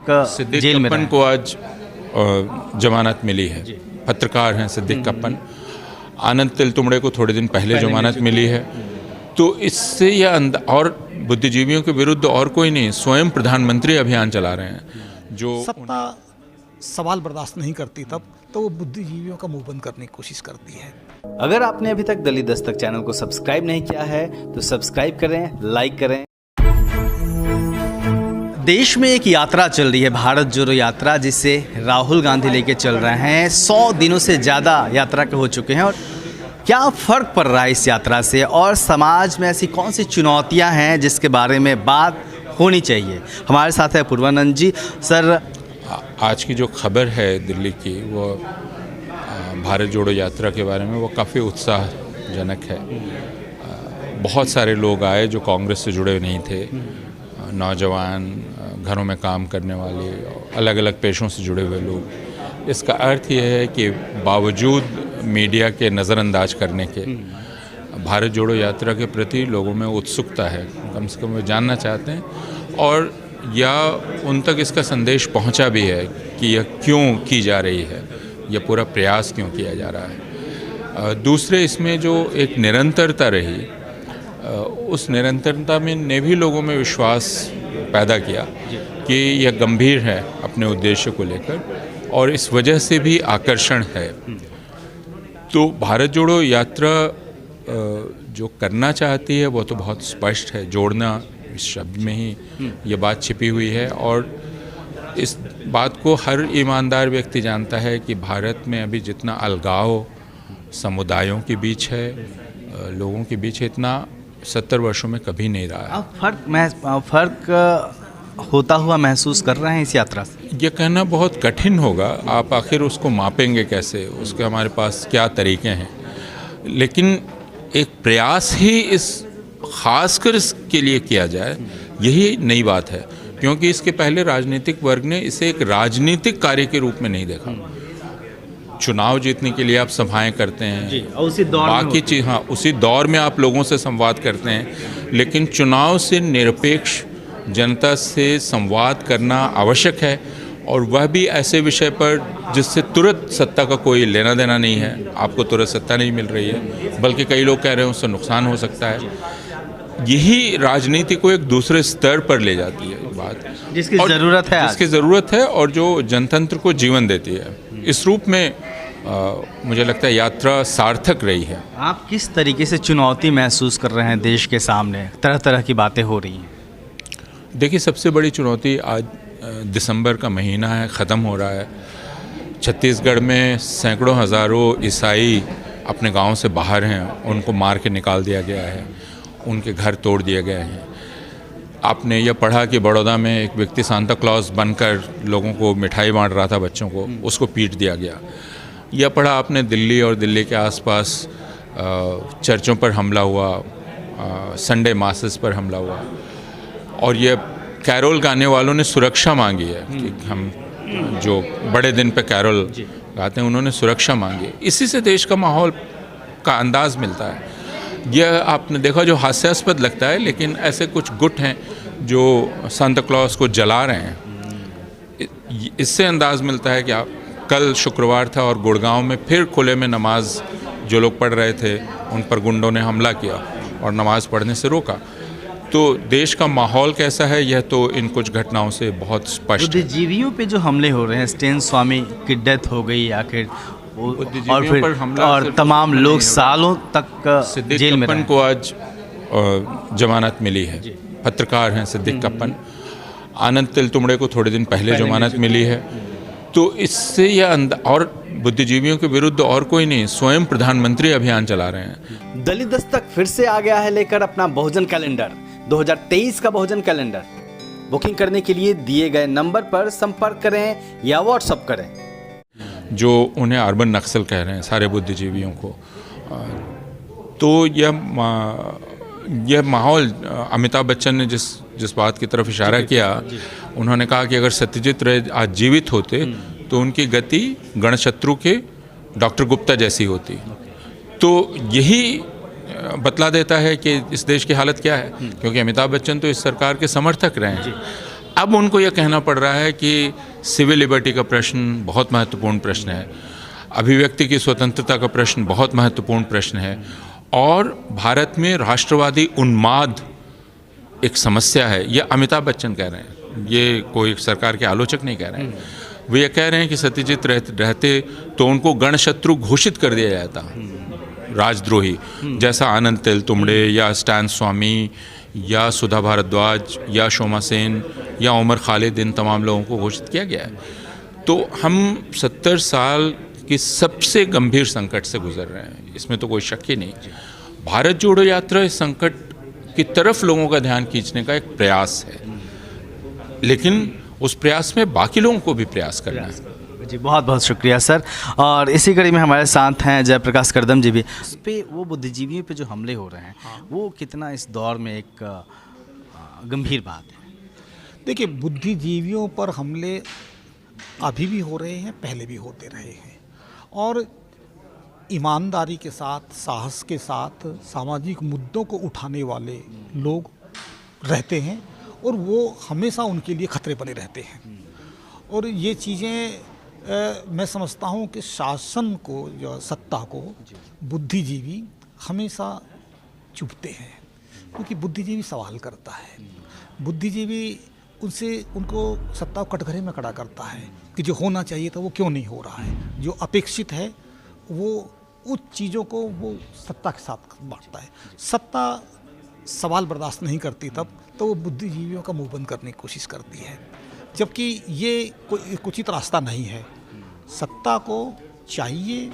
Siddique jail में कप्पन रहे। को आज जमानत मिली है। पत्रकार हैं सिद्दीक कप्पन। आनंद तिलतुमड़े को थोड़े दिन पहले जमानत मिली है। तो इससे यह और बुद्धिजीवियों के विरुद्ध और कोई नहीं, स्वयं प्रधानमंत्री अभियान चला रहे हैं। जो सत्ता सवाल बर्दाश्त नहीं करती तब तो वो बुद्धिजीवियों का मुंह बंद करने की कोशिश करती है। अगर आपने अभी तक दलित दस्तक चैनल को सब्सक्राइब नहीं किया है तो सब्सक्राइब करें, लाइक करें। देश में एक यात्रा चल रही है, भारत जोड़ो यात्रा, जिसे राहुल गांधी लेके चल रहे हैं। 100 दिनों से ज़्यादा यात्रा के हो चुके हैं। और क्या फ़र्क पड़ रहा है इस यात्रा से, और समाज में ऐसी कौन सी चुनौतियां हैं जिसके बारे में बात होनी चाहिए। हमारे साथ है पूर्वानंद जी। सर, आज की जो खबर है दिल्ली की, वो भारत जोड़ो यात्रा के बारे में, वो काफ़ी उत्साहजनक है। बहुत सारे लोग आए जो कांग्रेस से जुड़े नहीं थे, नौजवान, घरों में काम करने वाले, अलग अलग पेशों से जुड़े हुए लोग। इसका अर्थ यह है कि बावजूद मीडिया के नज़रअंदाज करने के, भारत जोड़ो यात्रा के प्रति लोगों में उत्सुकता है। कम से कम वो जानना चाहते हैं, और या उन तक इसका संदेश पहुंचा भी है कि यह क्यों की जा रही है, यह पूरा प्रयास क्यों किया जा रहा है। दूसरे, इसमें जो एक निरंतरता रही, उस निरंतरता में ने भी लोगों में विश्वास पैदा किया कि यह गंभीर है अपने उद्देश्य को लेकर, और इस वजह से भी आकर्षण है। तो भारत जोड़ो यात्रा जो करना चाहती है वो तो बहुत स्पष्ट है। जोड़ना, इस शब्द में ही ये बात छिपी हुई है, और इस बात को हर ईमानदार व्यक्ति जानता है कि भारत में अभी जितना अलगाव समुदायों के बीच है, लोगों के बीच, इतना 70 वर्षों में कभी नहीं रहा है। अब फ़र्क होता हुआ महसूस कर रहे हैं इस यात्रा से? ये कहना बहुत कठिन होगा। आप आखिर उसको मापेंगे कैसे, उसके हमारे पास क्या तरीके हैं। लेकिन एक प्रयास ही इस खासकर इसके लिए किया जाए, यही नई बात है। क्योंकि इसके पहले राजनीतिक वर्ग ने इसे एक राजनीतिक कार्य के रूप में नहीं देखा। चुनाव जीतने के लिए आप सभाएं करते हैं, उसी दौर बाकी चीज़, हाँ, उसी दौर में आप लोगों से संवाद करते हैं। लेकिन चुनाव से निरपेक्ष जनता से संवाद करना आवश्यक है, और वह भी ऐसे विषय पर जिससे तुरंत सत्ता का कोई लेना देना नहीं है। आपको तुरंत सत्ता नहीं मिल रही है, बल्कि कई लोग कह रहे हैं उससे नुकसान हो सकता है। यही राजनीति को एक दूसरे स्तर पर ले जाती है बात, जिसकी ज़रूरत है, जिसकी ज़रूरत है, और जो जनतंत्र को जीवन देती है। इस रूप में मुझे लगता है यात्रा सार्थक रही है। आप किस तरीके से चुनौती महसूस कर रहे हैं देश के सामने? तरह तरह की बातें हो रही हैं। देखिए, सबसे बड़ी चुनौती आज दिसंबर का महीना है, ख़त्म हो रहा है। छत्तीसगढ़ में सैकड़ों हज़ारों ईसाई अपने गांव से बाहर हैं, उनको मार के निकाल दिया गया है, उनके घर तोड़ दिए गए हैं। आपने यह पढ़ा कि बड़ौदा में एक व्यक्ति सांता क्लॉज बनकर लोगों को मिठाई बांट रहा था, बच्चों को, उसको पीट दिया गया। यह पढ़ा आपने दिल्ली और दिल्ली के आसपास चर्चों पर हमला हुआ, संडे मासेस पर हमला हुआ, और ये कैरोल गाने वालों ने सुरक्षा मांगी है कि हम जो बड़े दिन पे कैरोल गाते हैं, उन्होंने सुरक्षा मांगी। इसी से देश का माहौल का अंदाज़ मिलता है। यह आपने देखा, जो हास्यास्पद लगता है, लेकिन ऐसे कुछ गुट हैं जो सांता क्लॉज को जला रहे हैं। इससे अंदाज़ मिलता है कि कल शुक्रवार था और गुड़गांव में फिर खुले में नमाज जो लोग पढ़ रहे थे, उन पर गुंडों ने हमला किया और नमाज पढ़ने से रोका। तो देश का माहौल कैसा है, यह तो इन कुछ घटनाओं से बहुत स्पष्ट है। बुद्धिजीवियों पे जो हमले हो रहे हैं, स्टेन स्वामी की डेथ हो गई आखिर, और फिर और तमाम लोग सालों तक जेल में कप्पन को आज जमानत मिली है। पत्रकार हैं सिद्दीक कप्पन। आनंद तिलतुमड़े को थोड़े दिन पहले जमानत मिली है। तो इससे यह और बुद्धिजीवियों के विरुद्ध और कोई नहीं, स्वयं प्रधानमंत्री अभियान चला रहे हैं। दलित दस्तक फिर से आ गया है लेकर अपना बहुजन कैलेंडर, 2023 का बहुजन कैलेंडर। बुकिंग करने के लिए दिए गए नंबर पर संपर्क करें या व्हाट्सएप करें। जो उन्हें अर्बन नक्सल कह रहे हैं, सारे बुद्धिजीवियों को, तो यह माहौल, अमिताभ बच्चन ने जिस बात की तरफ इशारा किया, उन्होंने कहा कि अगर सत्यजीत रे आज जीवित होते तो उनकी गति गणशत्रु के डॉक्टर गुप्ता जैसी होती। तो यही बतला देता है कि इस देश की हालत क्या है, क्योंकि अमिताभ बच्चन तो इस सरकार के समर्थक रहे हैं। अब उनको यह कहना पड़ रहा है कि सिविल लिबर्टी का प्रश्न बहुत महत्वपूर्ण प्रश्न है, अभिव्यक्ति की स्वतंत्रता का प्रश्न बहुत महत्वपूर्ण प्रश्न है, और भारत में राष्ट्रवादी उन्माद एक समस्या है। ये अमिताभ बच्चन कह रहे हैं, ये कोई सरकार के आलोचक नहीं कह रहे हैं। वो ये कह रहे हैं कि सत्यजीत रहते तो उनको गणशत्रु घोषित कर दिया जाता, राजद्रोही, जैसा आनंद तेलतुंबड़े या स्टैन स्वामी या सुधा भारद्वाज या शोमा सेन या उमर खालिद, इन तमाम लोगों को घोषित किया गया है। तो हम 70 साल की सबसे गंभीर संकट से गुजर रहे हैं, इसमें तो कोई शक ही नहीं। भारत जोड़ो यात्रा इस संकट की तरफ लोगों का ध्यान खींचने का एक प्रयास है, लेकिन उस प्रयास में बाकी लोगों को भी प्रयास करना है। जी बहुत बहुत शुक्रिया सर। और इसी कड़ी में हमारे साथ हैं जयप्रकाश करदम जी भी। इस पे वो बुद्धिजीवियों पे जो हमले हो रहे हैं, वो कितना इस दौर में एक गंभीर बात है? देखिए, बुद्धिजीवियों पर हमले अभी भी हो रहे हैं, पहले भी होते रहे हैं, और ईमानदारी के साथ, साहस के साथ सामाजिक मुद्दों को उठाने वाले लोग रहते हैं, और वो हमेशा उनके लिए खतरे बने रहते हैं। और ये चीज़ें मैं समझता हूँ कि शासन को, जो सत्ता को, बुद्धिजीवी हमेशा चुभते हैं, क्योंकि बुद्धिजीवी सवाल करता है। बुद्धिजीवी उनको सत्ता को कटघरे में खड़ा करता है कि जो होना चाहिए था वो क्यों नहीं हो रहा है, जो अपेक्षित है वो उस चीज़ों को वो सत्ता के साथ बांटता है। सत्ता सवाल बर्दाश्त नहीं करती तब तो वो बुद्धिजीवियों का मुंह बंद करने की कोशिश करती है, जबकि ये कोई उचित रास्ता नहीं है। सत्ता को चाहिए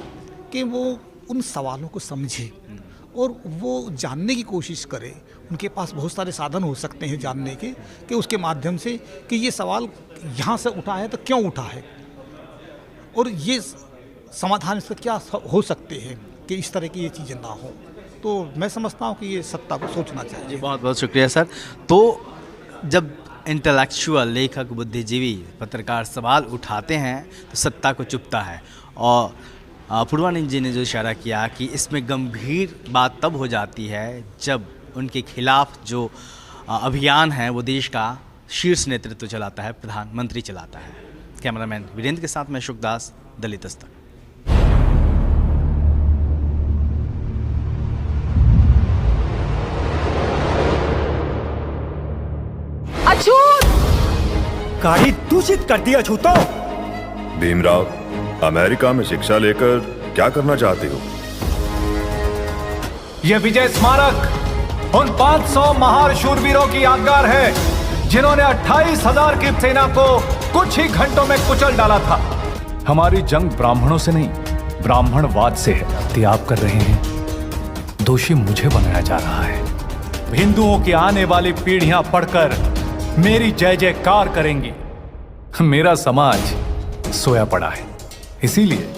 कि वो उन सवालों को समझे और वो जानने की कोशिश करे। उनके पास बहुत सारे साधन हो सकते हैं जानने के, कि उसके माध्यम से कि ये सवाल यहाँ से उठा है तो क्यों उठा है, और ये समाधान इसका क्या हो सकते हैं कि इस तरह की ये चीज़ें ना हो। तो मैं समझता हूँ कि ये सत्ता को सोचना चाहिए। जी बहुत बहुत शुक्रिया सर। तो जब इंटेलेक्चुअल, लेखक, बुद्धिजीवी, पत्रकार सवाल उठाते हैं तो सत्ता को चुभता है, और पूर्वानंद जी ने जो इशारा किया कि इसमें गंभीर बात तब हो जाती है जब उनके खिलाफ जो अभियान है वो देश का शीर्ष नेतृत्व चलाता है, प्रधानमंत्री चलाता है। कैमरामैन वीरेंद्र के साथ मैं शुकदास, दलित दस्तक। गाड़ी दूषित कर दिया अछूतो। भीमराव, अमेरिका में शिक्षा लेकर क्या करना चाहते हो? यह विजय स्मारक उन 500 महान शूरवीरों की यादगार है जिन्होंने 28,000 की सेना को कुछ ही घंटों में कुचल डाला था। हमारी जंग ब्राह्मणों से नहीं, ब्राह्मणवाद से है। ते आप कर रहे हैं, दोषी मुझे बनाया जा रहा है। हिंदुओं की आने वाली पीढ़ियां पढ़कर मेरी जय जयकार करेंगी। मेरा समाज सोया पड़ा है, इसीलिए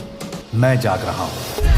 मैं जाग रहा हूं।